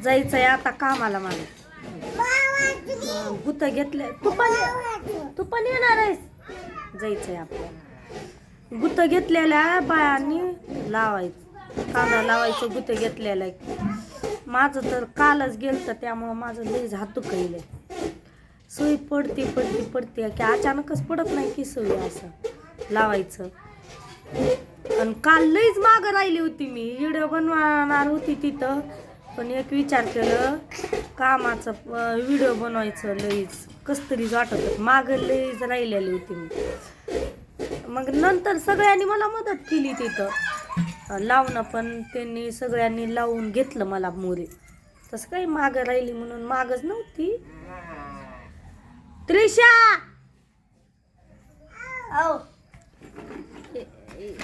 जायचंय आता कामाला मला. गुत घेतले. तू पण येणार आहेस. जायचंय आपल्याला. गुत घेतलेल्या बायांनी लावायचं, कांदा लावायचं. गुत घेतलेलं माझं तर कालच गेलं, त्यामुळं माझं लईच हात दुखले. सुई पडते की अचानकच पडत नाही की सुई असं लावायचं. आणि काल लईच मागं राहिली होती. मी व्हिडिओ बनवणार होती तिथं, पण एक विचार केलं कामाचं व्हिडिओ बनवायचं लईच कसतरीच वाटत होतं. मागं लईच राहिलेली होती मी. मग नंतर सगळ्यांनी मला मदत केली तिथं लावणं, पण त्यांनी सगळ्यांनी लावून घेतलं मला मोरी. तसं काही मागं राहिली म्हणून मागच नव्हती. त्रिशा आओ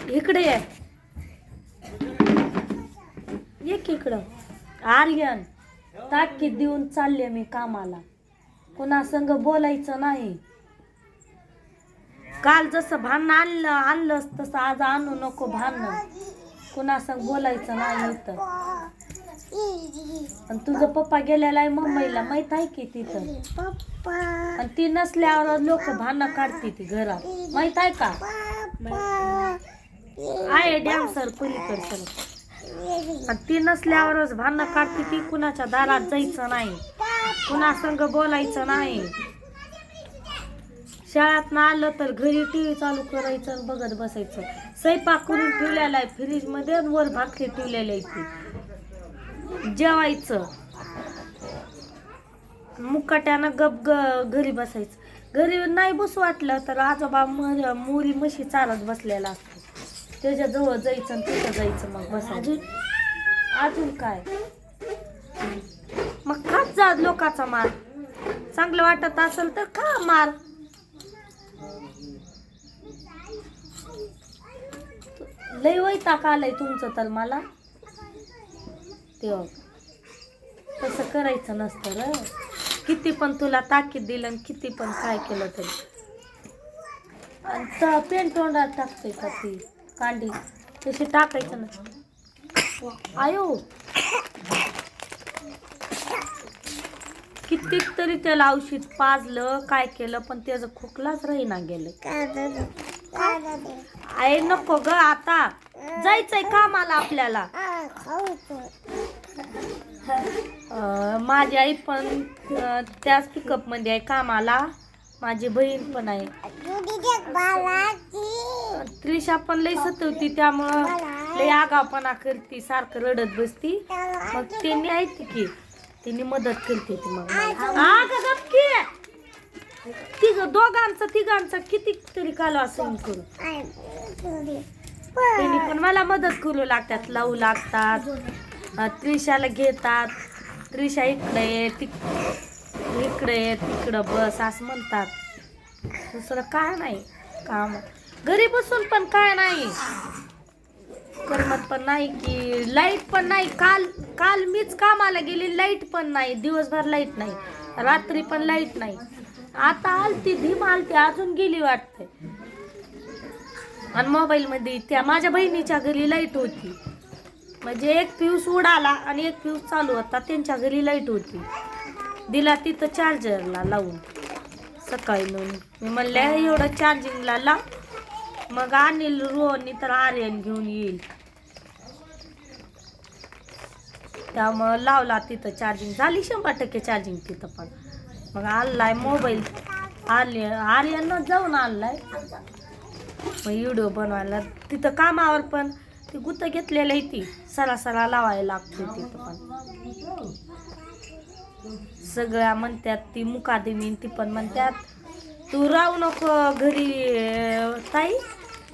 इकडे ये की इकडं. आर्यन ताकीद देऊन चालले मी कामाला. कुणा संग बोलायचं नाही. काल जसं भांडण आणलंस तसं आज आणू नको भांडण. कुणा संग बोलायचं नाही इथं. आणि तुझं पप्पा गेलेला आहे मुंबईला, माहित आहे की तिथं. आणि ती नसल्यावर लोक भांडणं काढते ती घरात, माहित आहे का. आहे डॅन्सर पलीकड सर. आणि ती नसल्यावरच भांडणं काढते ती. कुणाच्या दारात जायचं नाही, कुणा संग बोलायचं नाही. शाळेत ना आलं तर घरी टीव्ही चालू करायचं आणि बघत बसायचं. स्वयंपाक करून ठेवलेला आहे फ्रीज मध्ये, वर भाकरी ठेवलेली आहे ती. जेवायचं मुकाट्यानं गप घरी बसायचं. घरी नाही बसू वाटलं तर आजोबा मोरी म्हशी चालत बसलेला असतो, त्याच्या जवळ जायचं आणि तिथं जायचं मग बसायचं. अजून काय मग खात जा लोकाचा मार. चांगलं वाटत असेल तर खा मार. लय वैताग आलंय तुमचं तर मला. तेव्हा तसं करायचं नसतं र. किती पण तुला ताकीद दिलं आणि किती पण काय केलं तरी. आणि पेन तोंडात टाकते का ती कांडी, तशी टाकायचं ना. आयो कितीक तरी त्याला औषध पाजलं काय केलं, पण त्याचं खोकलाच राहीना गेलं. आहे नको ग, आता जायचंय कामाला आपल्याला. माझी आई पण त्याच पिकअप मध्ये आहे कामाला. माझी बहीण पण आहे. त्रिशा पण लई सतवती, त्यामुळं लई आगावपणा करती, सारखं रडत बसती. मग त्यांनी ऐकते की त्यांनी मदत करते ती. मग तिघांचं किती तरी कालवा सहन करू. त्यांनी पण मला मदत करू लागतात, लावू लागतात. त्रिशाला घेतात. त्रिशा इकडे ये इकडे ये तिकडं बस असं म्हणतात. दुसरं काय नाही काम. घरी बसून पण काय नाही करमत पण नाही की. लाईट पण नाही. काल मीच कामाला गेली, लाईट पण नाही. दिवसभर लाईट नाही, रात्री पण लाईट नाही. आता आलती धीम आलती, अजून गेली वाटते. आणि मोबाईल मध्ये त्या माझ्या बहिणीच्या घरी लाईट होती. म्हणजे एक फ्यूज उडाला आणि एक फ्यूज चालू होता. त्यांच्या घरी लाईट होती. दिला तिथं चार्जरला लावून सकाळी. मी म्हणले एवढं चार्जिंगला लाव, मग अनिल रोहननी तर आर्यन घेऊन येईल. त्यामुळं लावला तिथं. चार्जिंग झाली 100% चार्जिंग तिथं. पण मग आणलाय मोबाईल. आर्यनच जाऊन आणलाय मग व्हिडिओ बनवायला. तिथं कामावर पण ती गुत घेतलेलं आहे, ती सरा लावायला लागते तिथं. पण सगळ्या म्हणतात ती मुकादेमी, ती पण म्हणतात तू राहू नको घरी ताई,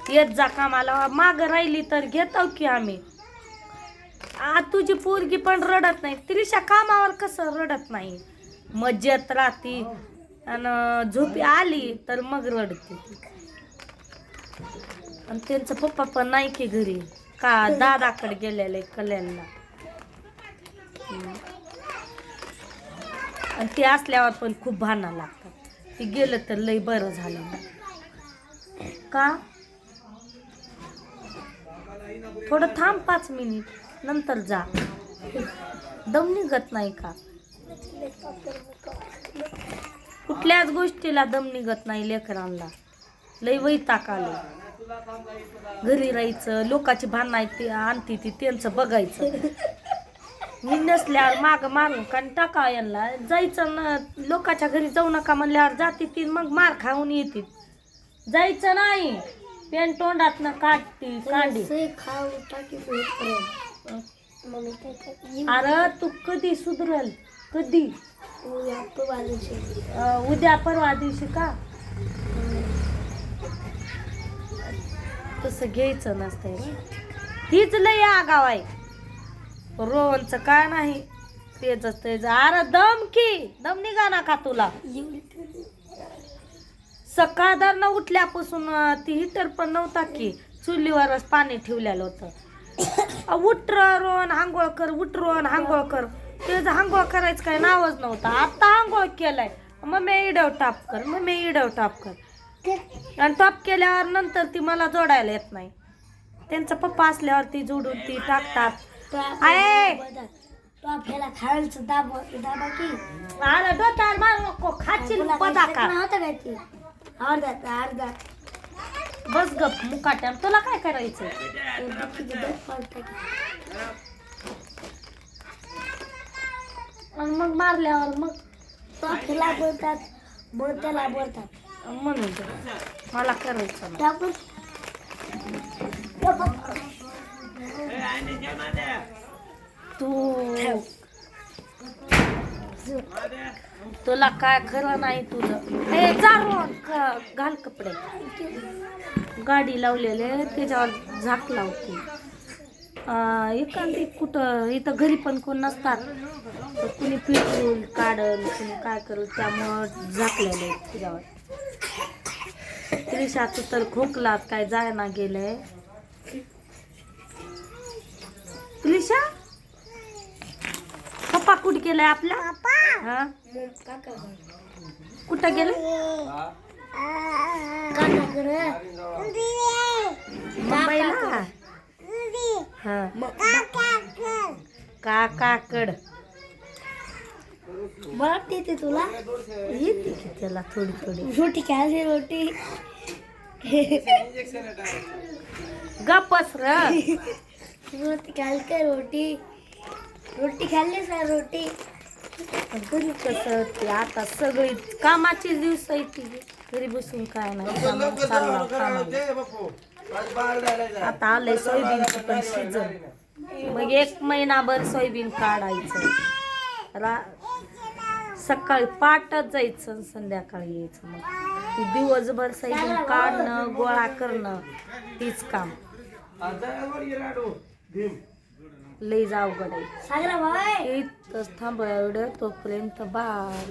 येत जा कामाला. माग राहिली तर घेतो की आम्ही. तुझी पोरगी पण रडत नाही. त्रिशा कामावर कसं रडत नाही, मज्जेत राहती. आणि झोपी आली तर मग रडते. आणि त्यांचं पप्पा पण नाही की घरी, का दादाकडे गेलेले कल्याणला. आणि ते असल्यावर पण खूप भांडणं लागतात. ते गेलं तर लई बरं झालं. का थोडं थांब 5 मिनिट नंतर जा. दम निघत नाही का? कुठल्याच गोष्टीला दम निघत नाही लेकरांना. लय वैताग आले. घरी राहायचं, लोकाची भांडण ती आणती ती त्यांचं बघायचं. मी नसल्यावर माग मारून कारण टाका यांना जायचं ना. लोकाच्या घरी जाऊ नका म्हणल्यावर जाते ती, मग मार खाऊन येते. जायचं नाही, पेन तोंडात न काढती कांडी. अरे तू कधी सुधरल? कधी? उद्या परवा दिवशी का? तसं घ्यायचं नसतंय. हीच लय आगाव आहे. रोहनचं काय नाही, तेच अरे दम निघा ना का तुला? सकाळदार उठल्यापासून ती हिटर पण नव्हता की, चुलीवरच पाणी ठेवलेलं होतं. उठ रोहन आंघोळ कर, उठ रोहन आंघोळ कर. त्याचं आंघोळ करायचं काय नावच नव्हतं. आता आंघोळ केलाय, मम्मी इडव टाप कर, मम्मी इडव टाप कर. आणि टॉप केल्यावर नंतर ती मला जोडायला येत नाही. त्यांचा पप्पा असल्यावर ती जोडून ती टाकतात. खायचं दाबा की अरे डोक्यावर मारू नको, खाशील पदाका. अर्धा बस गप मुकाट्या, तुला काय करायचं? आणि मग मारल्यावर मग टॉफीला बोलतात, मग त्याला बोलतात म्हणून मला करायचं नाही. तुला काय खरं नाही तुझं. हे जारून घाल कपडे. गाडी लावलेले त्याच्यावर झाक लावते. एखादी कुठं इथं घरी पण कोण नसतात, कुणी पेट्रोल काढल, कुणी काय करल, त्यामुळं झाकलेले त्याच्यावर. त्रिशाचं तर खोकलात काय जायना गेलंय. त्रिशा पप्पा कुठे गेलाय आपला? हा कुठं गेलं? मुंबईला. हा काकाकड. मला येते तुला येते की त्याला थोडी थोडी. रोटी खायची रोटी. गप्पस र. रोटी खाल का रोटी? रोटी खाल्ली सर रोटी. घरी कसं ते आता सगळी कामाची दिवस येते. घरी बसून काय नाही. आता आलंय सोयाबीनचं पण सीजन. मग 1 महिनाभर सोयाबीन काढायचं. सकाळी पाटच जायचं, संध्याकाळी यायचं. मग ती दिवसभर सोयाबीन काढणं, गोळा करणं तीच काम. लई अवघड आहे. सागरा भाई इथंच थांब एवढं तोपर्यंत बाय.